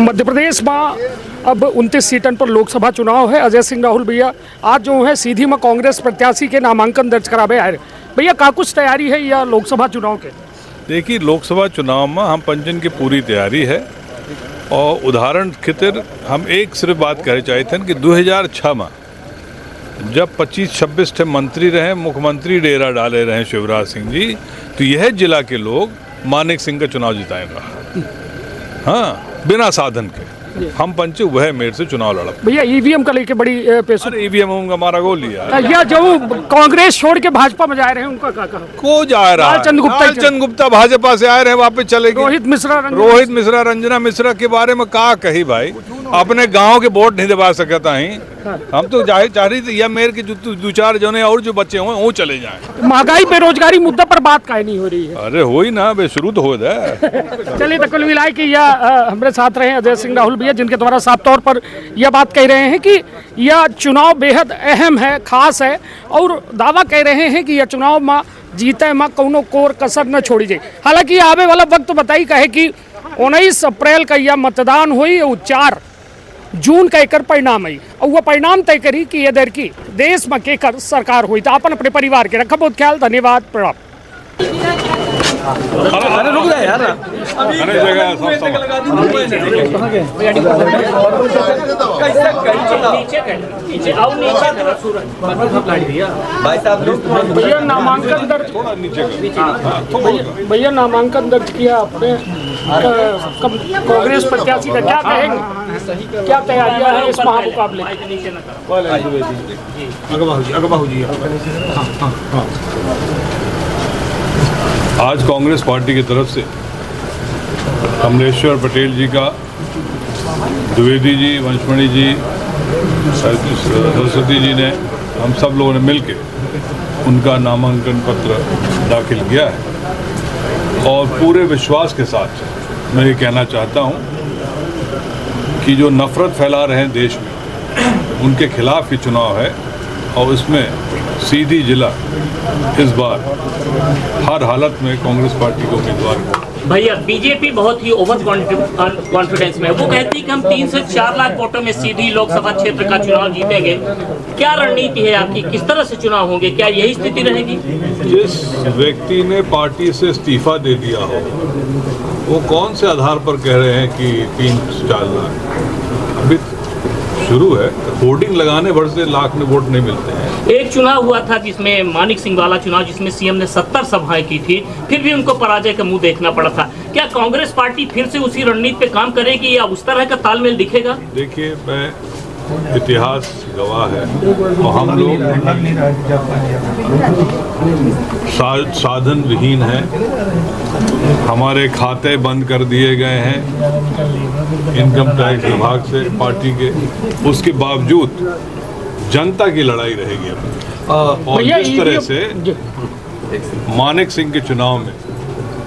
मध्य प्रदेश में अब 29 सीटन पर लोकसभा चुनाव है। अजय सिंह राहुल भैया आज जो है सीधी में कांग्रेस प्रत्याशी के नामांकन दर्ज करावे आए। भैया का कुछ तैयारी है या लोकसभा चुनाव के? देखिए, लोकसभा चुनाव में हम पंजन की पूरी तैयारी है और उदाहरण के खातिर हम एक सिर्फ बात कहना चाहते हैं कि 2006 में जब 25-26 थे मंत्री रहे, मुख्यमंत्री डेरा डाले रहे शिवराज सिंह जी, तो यह जिला के लोग मानिक सिंह का चुनाव जिताएंगे। हाँ, बिना साधन के हम पंचे वह मेरे से चुनाव लड़ा। भैया ईवीएम का लेके बड़ी पेश। ईवीएम हमारा गोल लिया या जो कांग्रेस छोड़ के भाजपा में जा रहे हैं उनका क्या कहा? को जा रहा है? लालचंद गुप्ता भाजपा से आए रहे, वापस चले गए। रोहित मिश्रा रंजना मिश्रा के बारे में कहा कही भाई, अपने गांव के वोट नहीं दबा सकता ही। हम तो चाह रही थी या मेरे के दो चार जने और जो बच्चे हुए वो चले जाएं। महंगाई बेरोजगारी मुद्दा पर बात काहे नहीं हो रही है? अरे हो ही ना, बे शुरू तो हो जाए। चलिए, तो कुल मिलाए कि यह हमारे साथ रहे अजय सिंह राहुल भैया, जिनके द्वारा साफ तौर पर यह बात कह रहे हैं कि यह चुनाव बेहद अहम है, खास है, और दावा कह रहे हैं कि यह चुनाव में जीते में कोनो कोर कसर न छोड़ी जाए। हालांकि आवे वाला वक्त बताई कहे कि 19 अप्रैल का यह मतदान हुई, 4 जून का एकर परिणाम है और वह परिणाम तय करी कि ये देर की देश में केकर सरकार हुई। तो अपन अपने परिवार के रखा बहुत ख्याल। धन्यवाद, प्रणाम। अरे रुक जा यार, भैया नामांकन दर्ज, भैया नामांकन दर्ज किया आपने कांग्रेस प्रत्याशी का, क्या कहेंगे? क्या तैयारियां हैं इस महामुकाबले? आज कांग्रेस पार्टी की तरफ से कमलेश्वर पटेल जी का, द्विवेदी जी, वंशमणि जी, सरस्वती जी ने, हम सब लोगों ने मिलकर उनका नामांकन पत्र दाखिल किया है। और पूरे विश्वास के साथ मैं ये कहना चाहता हूँ कि जो नफरत फैला रहे हैं देश में, उनके खिलाफ ये चुनाव है और इसमें सीधी जिला इस बार हर हालत में कांग्रेस पार्टी को उम्मीदवार है। भैया बीजेपी बहुत ही ओवर कॉन्फिडेंस में, वो कहती है कि हम 3 से 4 लाख वोटों में सीधी लोकसभा क्षेत्र का चुनाव जीतेंगे। क्या रणनीति है आपकी, किस तरह से चुनाव होंगे, क्या यही स्थिति रहेगी? जिस व्यक्ति ने पार्टी से इस्तीफा दे दिया हो, वो कौन से आधार पर कह रहे हैं कि 3-4 लाख? अभी शुरू है, होर्डिंग लगाने भर से लाख में वोट नहीं मिलते हैं। एक चुनाव हुआ था जिसमें मानिक सिंह वाला चुनाव, जिसमें सीएम ने 70 सभाएं की थी, फिर भी उनको पराजय का मुंह देखना पड़ा था। क्या कांग्रेस पार्टी फिर से उसी रणनीति पे काम करेगी या उस तरह का तालमेल दिखेगा? देखिए, मैं इतिहास गवाह है और हम लोग साधन विहीन हैं। हमारे खाते बंद कर दिए गए हैं इनकम टैक्स विभाग से पार्टी के, उसके बावजूद जनता की लड़ाई रहेगी। और जिस तरह से मानिक सिंह के चुनाव में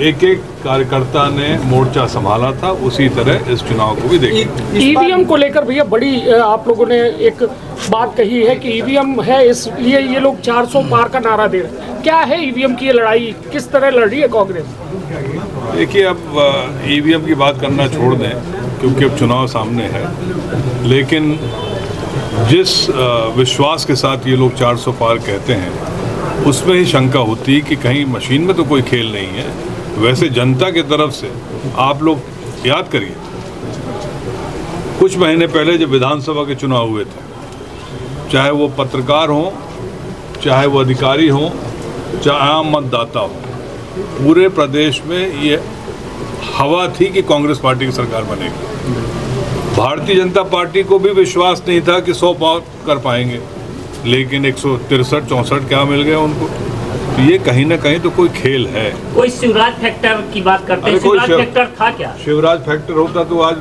एक एक कार्यकर्ता ने मोर्चा संभाला था, उसी तरह इस चुनाव को भी देखें। ईवीएम को लेकर भैया बड़ी आप लोगों ने एक बात कही है कि ईवीएम है, इसलिए ये लोग 400 पार का नारा दे रहे हैं। क्या है ईवीएम की ये लड़ाई, किस तरह लड़ रही है कांग्रेस? देखिए, अब ईवीएम की बात करना छोड़ दें क्योंकि अब चुनाव सामने है, लेकिन जिस विश्वास के साथ ये लोग 400 पार कहते हैं, उसमें ही शंका होती है कि कहीं मशीन में तो कोई खेल नहीं है। वैसे जनता की तरफ से आप लोग याद करिए, कुछ महीने पहले जब विधानसभा के चुनाव हुए थे, चाहे वो पत्रकार हों, चाहे वो अधिकारी हों, चाहे आम मतदाता हो, पूरे प्रदेश में ये हवा थी कि कांग्रेस पार्टी की सरकार बनेगी। भारतीय जनता पार्टी को भी विश्वास नहीं था कि 100 पार कर पाएंगे, लेकिन 163-64 क्या मिल गए उनको। तो ये कहीं ना कहीं तो कोई खेल है। कोई शिवराज फैक्टर की बात करते हैं, शिवराज फैक्टर था क्या? शिवराज फैक्टर होता तो आज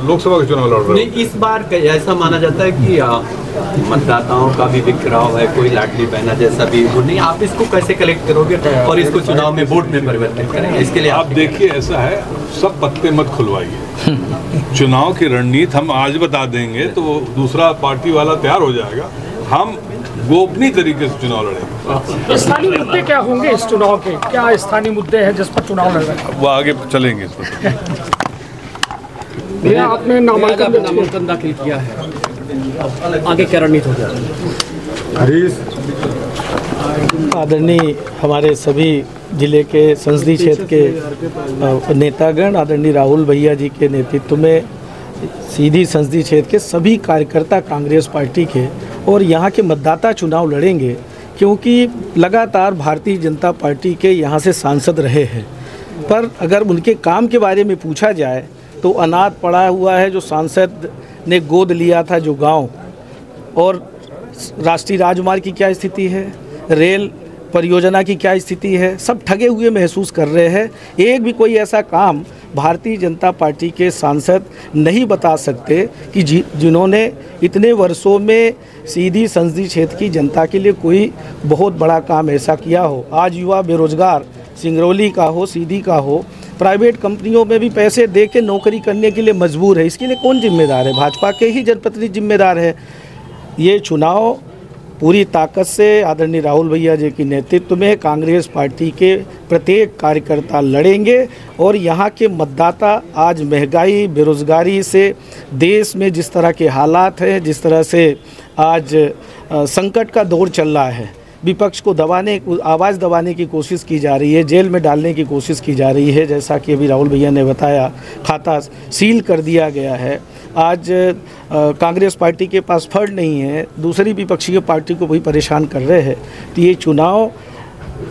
लोकसभा के चुनाव लड़ रहे। नहीं, इस बार ऐसा माना जाता है कि मतदाताओं का भी बिखराव है, कोई लाडली बहना जैसा भी वो नहीं। आप इसको कैसे कलेक्ट करोगे और इसको चुनाव में वोट में परिवर्तित करेंगे? इसके लिए आप देखिए, ऐसा है, सब पत्ते मत खुलवाइए। चुनाव की रणनीति हम आज बता देंगे तो दूसरा पार्टी वाला तैयार हो जाएगा। हम गोपनीय तरीके से चुनाव लड़ेंगे। स्थानीय मुद्दे क्या होंगे इस चुनाव के? क्या स्थानीय मुद्दे हैं जिस पर चुनाव लड़ रहे हैं? वो आगे चलेंगे इस पर। भैया आपने नामांकन दाखिल किया है, आगे क्या रणनीति हो जाएगी? आदरणीय हमारे सभी जिले के संसदीय क्षेत्र के नेतागण, आदरणीय राहुल भैया जी के नेतृत्व में सीधी संसदीय क्षेत्र के सभी कार्यकर्ता कांग्रेस पार्टी के और यहाँ के मतदाता चुनाव लड़ेंगे, क्योंकि लगातार भारतीय जनता पार्टी के यहाँ से सांसद रहे हैं। पर अगर उनके काम के बारे में पूछा जाए तो अनाथ पड़ा हुआ है जो सांसद ने गोद लिया था जो गांव, और राष्ट्रीय राजमार्ग की क्या स्थिति है, रेल परियोजना की क्या स्थिति है, सब ठगे हुए महसूस कर रहे हैं। एक भी कोई ऐसा काम भारतीय जनता पार्टी के सांसद नहीं बता सकते कि जिन्होंने इतने वर्षों में सीधी संसदीय क्षेत्र की जनता के लिए कोई बहुत बड़ा काम ऐसा किया हो। आज युवा बेरोजगार सिंगरौली का हो, सीधी का हो, प्राइवेट कंपनियों में भी पैसे दे के नौकरी करने के लिए मजबूर है। इसके लिए कौन जिम्मेदार है? भाजपा के ही जनप्रतिनिधि जिम्मेदार है। ये चुनाव पूरी ताकत से आदरणीय राहुल भैया जी के नेतृत्व में कांग्रेस पार्टी के प्रत्येक कार्यकर्ता लड़ेंगे, और यहाँ के मतदाता आज महंगाई, बेरोजगारी से देश में जिस तरह के हालात हैं, जिस तरह से आज संकट का दौर चल रहा है, विपक्ष को आवाज़ दबाने की कोशिश की जा रही है, जेल में डालने की कोशिश की जा रही है। जैसा कि अभी राहुल भैया ने बताया, खाता सील कर दिया गया है। आज कांग्रेस पार्टी के पास फंड नहीं है, दूसरी विपक्षी पार्टी को भी परेशान कर रहे हैं। तो ये चुनाव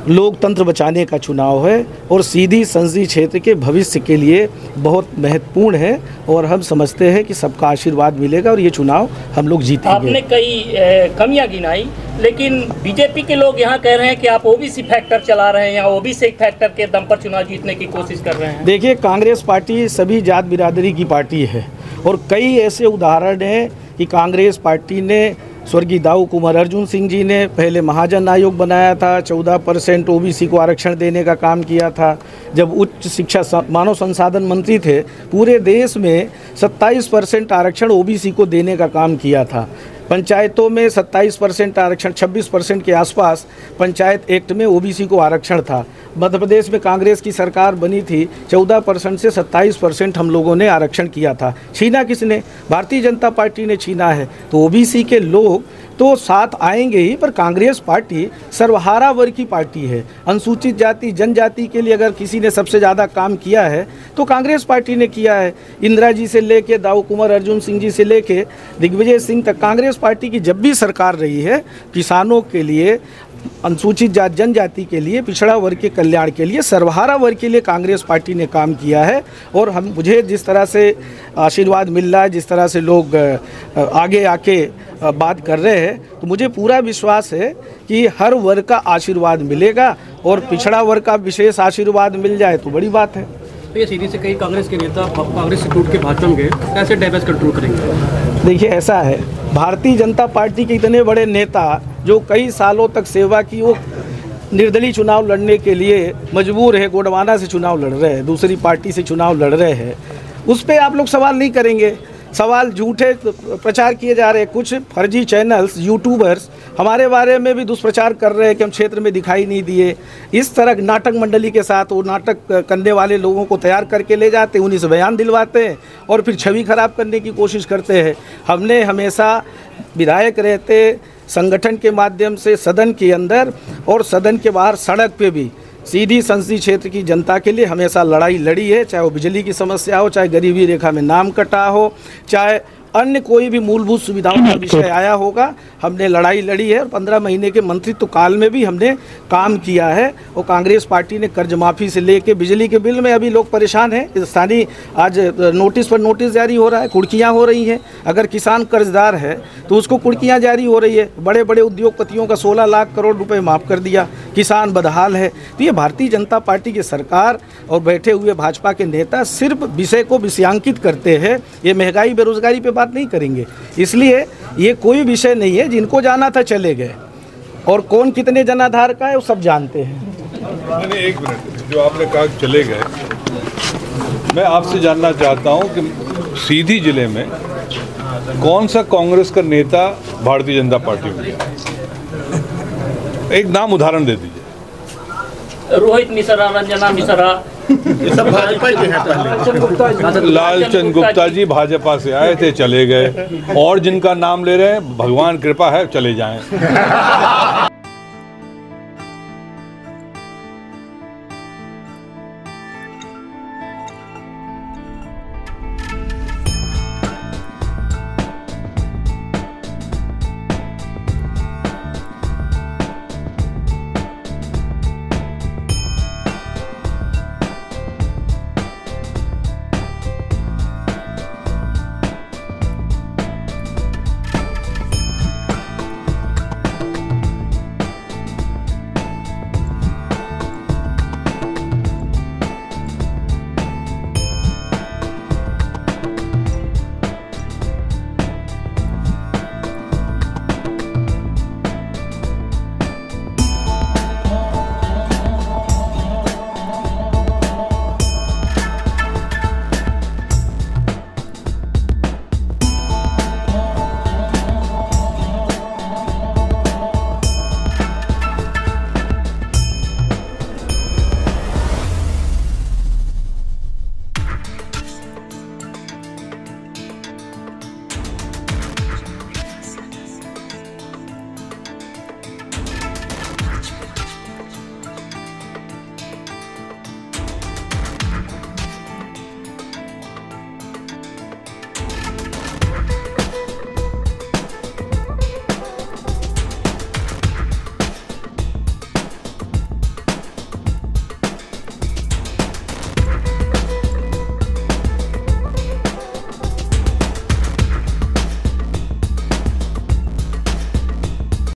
लोकतंत्र बचाने का चुनाव है और सीधी संसदीय क्षेत्र के भविष्य के लिए बहुत महत्वपूर्ण है, और हम समझते हैं कि सबका आशीर्वाद मिलेगा और ये चुनाव हम लोग जीतेंगे। आपने कई कमियां गिनाई, लेकिन बीजेपी के लोग यहाँ कह रहे हैं कि आप ओबीसी फैक्टर चला रहे हैं या ओबीसी फैक्टर के दम पर चुनाव जीतने की कोशिश कर रहे हैं। देखिए, कांग्रेस पार्टी सभी जात बिरादरी की पार्टी है, और कई ऐसे उदाहरण हैं कि कांग्रेस पार्टी ने स्वर्गीय दाऊ कुमार अर्जुन सिंह जी ने पहले महाजन आयोग बनाया था, 14% ओबीसी को आरक्षण देने का काम किया था। जब उच्च शिक्षा मानव संसाधन मंत्री थे, पूरे देश में 27% आरक्षण ओबीसी को देने का काम किया था। पंचायतों में 27% आरक्षण, 26% के आसपास पंचायत एक्ट में ओबीसी को आरक्षण था। मध्य प्रदेश में कांग्रेस की सरकार बनी थी, 14% से 27% हम लोगों ने आरक्षण किया था। छीना किसने? भारतीय जनता पार्टी ने छीना है। तो ओबीसी के लोग तो साथ आएंगे ही, पर कांग्रेस पार्टी सर्वहारा वर्ग की पार्टी है। अनुसूचित जाति जनजाति के लिए अगर किसी ने सबसे ज़्यादा काम किया है तो कांग्रेस पार्टी ने किया है। इंदिरा जी से लेके दाऊ कुमार अर्जुन सिंह जी से लेके दिग्विजय सिंह तक कांग्रेस पार्टी की जब भी सरकार रही है, किसानों के लिए, अनुसूचित जाति जनजाति के लिए, पिछड़ा वर्ग के कल्याण के लिए, सर्वहारा वर्ग के लिए कांग्रेस पार्टी ने काम किया है। और मुझे जिस तरह से आशीर्वाद मिल रहा है, जिस तरह से लोग आगे आके बात कर रहे हैं, तो मुझे पूरा विश्वास है कि हर वर्ग का आशीर्वाद मिलेगा, और पिछड़ा वर्ग का विशेष आशीर्वाद मिल जाए तो बड़ी बात है। तो ये सीधी से कई कांग्रेस के नेता कांग्रेस से टूट के भाजपा में गए, कैसे डैमेज कंट्रोल करेंगे? देखिए, ऐसा है, भारतीय जनता पार्टी के इतने बड़े नेता जो कई सालों तक सेवा की, वो निर्दलीय चुनाव लड़ने के लिए मजबूर है, गोंडवाना से चुनाव लड़ रहे हैं, दूसरी पार्टी से चुनाव लड़ रहे हैं। उस पर आप लोग सवाल नहीं करेंगे। सवाल झूठे प्रचार किए जा रहे हैं। कुछ फर्जी चैनल्स, यूट्यूबर्स हमारे बारे में भी दुष्प्रचार कर रहे हैं कि हम क्षेत्र में दिखाई नहीं दिए। इस तरह नाटक मंडली के साथ वो नाटक करने वाले लोगों को तैयार करके ले जाते हैं, उन्हीं से बयान दिलवाते हैं और फिर छवि खराब करने की कोशिश करते हैं। हमने हमेशा विधायक रहते संगठन के माध्यम से सदन के अंदर और सदन के बाहर सड़क पे भी सीधी संसदीय क्षेत्र की जनता के लिए हमेशा लड़ाई लड़ी है, चाहे वो बिजली की समस्या हो, चाहे गरीबी रेखा में नाम कटा हो, चाहे अन्य कोई भी मूलभूत सुविधाओं का विषय आया होगा, हमने लड़ाई लड़ी है। और 15 महीने के मंत्रित्व काल में भी हमने काम किया है। और कांग्रेस पार्टी ने कर्ज माफ़ी से लेके बिजली के बिल में अभी लोग परेशान हैं। स्थानीय आज नोटिस पर नोटिस जारी हो रहा है, कुर्कियाँ हो रही हैं। अगर किसान कर्जदार है तो उसको कुर्कियाँ जारी हो रही है। बड़े बड़े उद्योगपतियों का 16 लाख करोड़ रुपये माफ़ कर दिया, किसान बदहाल है। तो ये भारतीय जनता पार्टी की सरकार और बैठे हुए भाजपा के नेता सिर्फ विषय को विषयांकित करते हैं। ये महंगाई बेरोजगारी पे बात नहीं करेंगे। इसलिए ये कोई विषय नहीं है। जिनको जाना था चले गए, और कौन कितने जनाधार का है वो सब जानते हैं। नहीं, एक मिनट, जो आपने कहा चले गए, मैं आपसे जानना चाहता हूं कि सीधी जिले में कौन सा कांग्रेस का नेता भारतीय जनता पार्टी में गया? एक नाम उदाहरण दे दीजिए। रोहित मिश्रा, रंजना मिश्रा, ये सब भाजपा के हैं पहले। लालचंद गुप्ता जी भाजपा से आए थे, चले गए, और जिनका नाम ले रहे हैं भगवान कृपा है चले जाएं।